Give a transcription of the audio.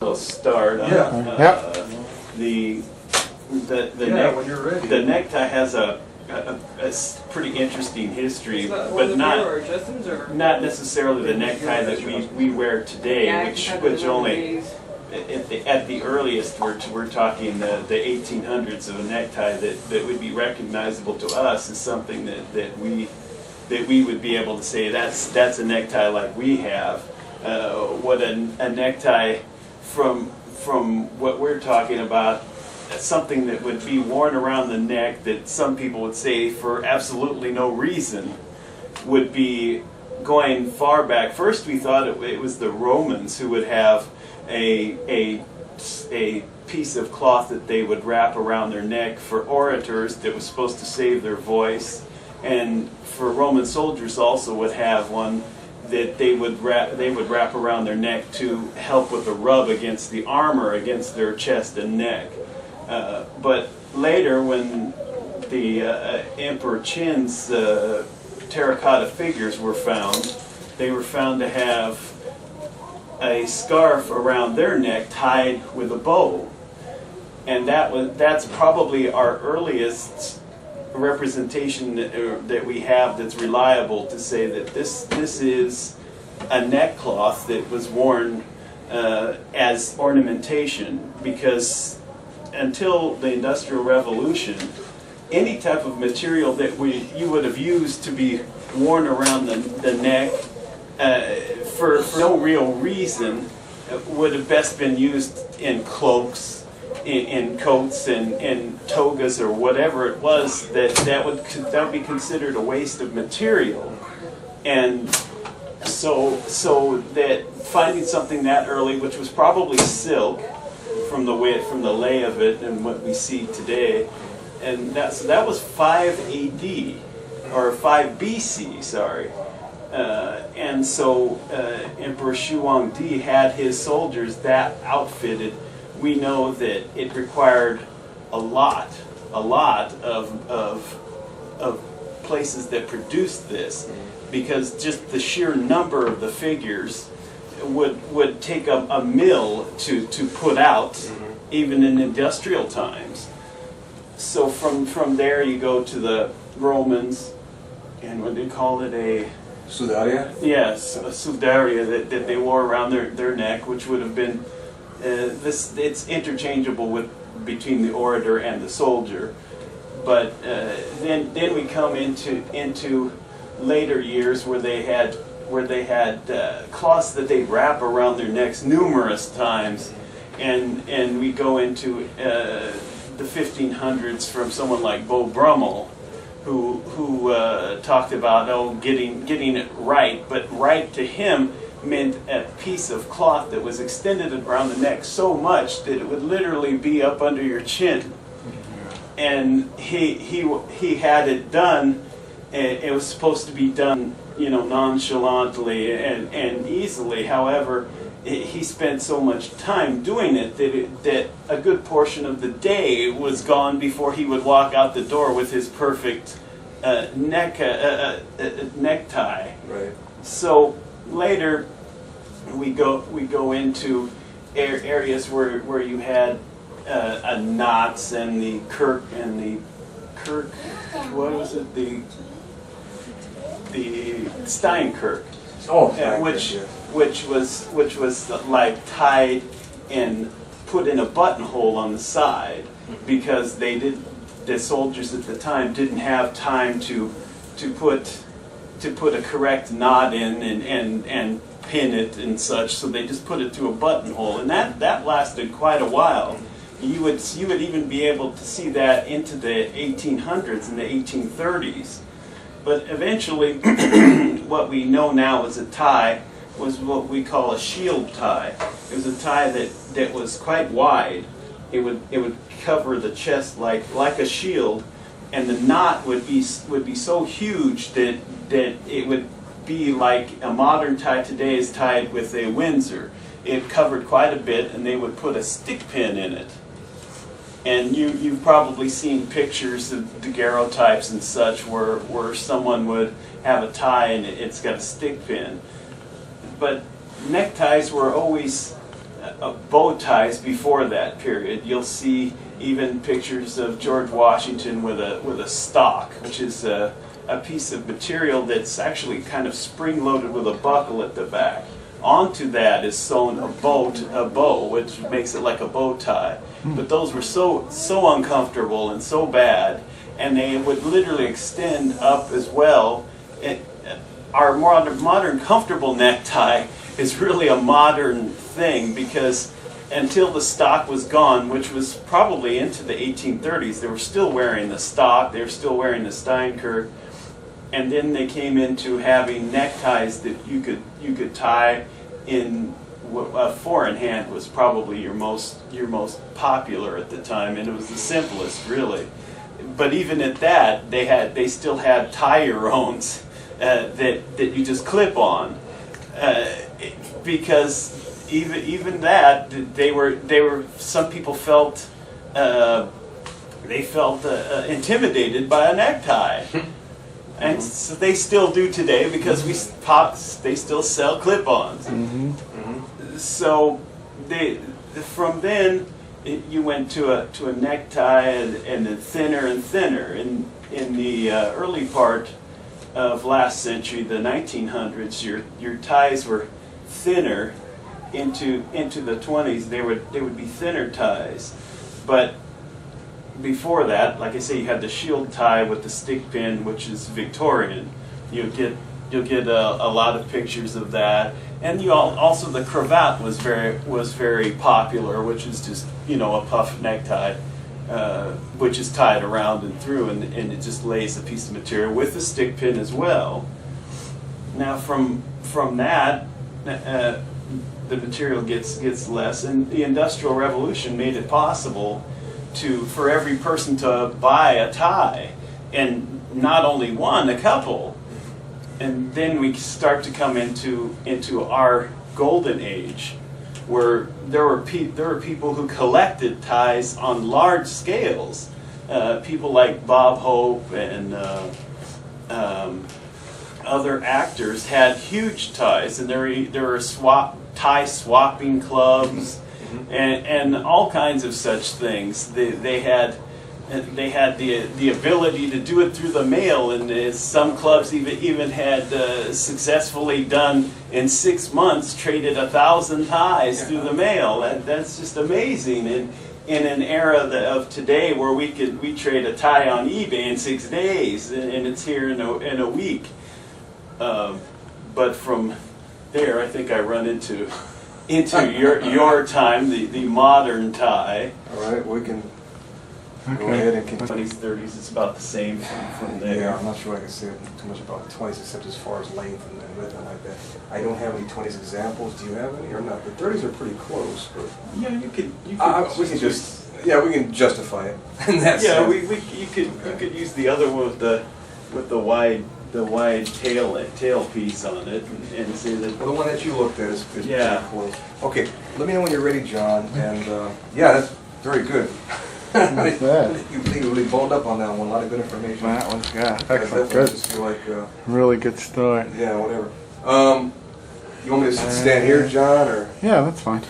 We'll start. The when you're ready. The necktie has a pretty interesting history, but not necessarily the necktie that we wear today, which only at the earliest we're talking the 1800s of a necktie that would be recognizable to us as something that we would be able to say that's a necktie like we have. What a necktie from what we're talking about, something that would be worn around the neck that some people would say for absolutely no reason, would be going far back. First we thought it was the Romans who would have a piece of cloth that they would wrap around their neck for orators that was supposed to save their voice, and for Roman soldiers also would have one that they would wrap around their neck to help with the rub against the armor against their chest and neck. But later, when the Emperor Qin's terracotta figures were found, they were found to have a scarf around their neck tied with a bow, and that's probably our earliest representation that we have that's reliable to say that this is a neckcloth that was worn as ornamentation, because until the Industrial Revolution, any type of material that you would have used to be worn around the neck for no real reason would have best been used in cloaks, in coats and togas or whatever it was, that would be considered a waste of material. And so that finding something that early, which was probably silk from the lay of it and what we see today, and that was 5 AD or 5 BC, sorry. And so Emperor Shuangdi had his soldiers that outfitted. We know that it required a lot of places that produced this, because just the sheer number of the figures would take a mill to put out, even in industrial times. So from there you go to the Romans, and what they call it, a Sudaria? Yes, a sudaria that they wore around their neck, which would have been it's interchangeable between the orator and the soldier. But then we come into later years where they had cloths that they wrap around their necks numerous times, and we go into the 1500s from someone like Beau Brummel, who talked about getting it right, but right to him meant a piece of cloth that was extended around the neck so much that it would literally be up under your chin. And he had it done, and it was supposed to be done, nonchalantly and easily. However, he spent so much time doing it that a good portion of the day was gone before he would walk out the door with his perfect necktie. Right. So later we go into areas where you had knots and the kirk what was it, the Steinkirk, which was like tied and put in a buttonhole on the side, because the soldiers at the time didn't have time to put a correct knot in and pin it and such, so they just put it through a buttonhole, and that lasted quite a while. You would even be able to see that into the 1800s and the 1830s. But eventually, what we know now as a tie was what we call a shield tie. It was a tie that was quite wide. It would cover the chest like a shield, and the knot would be so huge that it would be like a modern tie today is tied with a Windsor. It covered quite a bit, and they would put a stick pin in it. And you've probably seen pictures of daguerreotypes and such where someone would have a tie and it's got a stick pin. But neckties were always bow ties before that period. You'll see even pictures of George Washington with a stock, which is a piece of material that's actually kind of spring-loaded with a buckle at the back. Onto that is sewn a bow, which makes it like a bow tie. But those were so uncomfortable and so bad, and they would literally extend up as well. Our modern comfortable necktie is really a modern thing, because until the stock was gone, which was probably into the 1830s, they were still wearing the stock, they were still wearing the Steinkirk, and then they came into having neckties that you could tie in. A four-in-hand was probably your most popular at the time, and it was the simplest, really. But even at that, they still had tie-your-owns that you just clip on, because even that they were some people felt intimidated by a necktie. And so they still do today, because they still sell clip-ons. So from then you went to a necktie, and then thinner and thinner. In the early part of last century, the 1900s, your ties were thinner. Into the 20s, they would be thinner ties, but before that, like I say, you had the shield tie with the stick pin, which is Victorian. You'll get a lot of pictures of that, and also the cravat was very popular, which is just a puff necktie, which is tied around and through, and it just lays a piece of material with the stick pin as well. Now from that. The material gets less, and the Industrial Revolution made it possible for every person to buy a tie, and not only one, a couple. And then we start to come into our golden age, where there were people who collected ties on large scales. People like Bob Hope and other actors had huge ties, and there were tie swapping clubs and all kinds of such things. They had the ability to do it through the mail, and some clubs even had successfully done in 6 months, traded 1,000 ties through the mail. That's just amazing. And in an era of today, where we trade a tie on eBay in 6 days, and it's here in a week. But from there, I think I run into your time, the modern tie. All right, we can go ahead and continue. 20s, 30s, it's about the same from there. Yeah, I'm not sure I can say too much about the 20s, except as far as length and width and like that. I don't have any 20s examples. Do you have any or not? The 30s are pretty close. But yeah, you could. We can we can justify it. And that's you could use the other one with the wide tail piece on it, and see that. Well, the one that you looked at is pretty close. Okay, let me know when you're ready, John. And that's very good. You really bowled up on that one. A lot of good information. That one, excellent, good. Just feel like really good start. Yeah, whatever. You want me to stand here, John, or? Yeah, that's fine.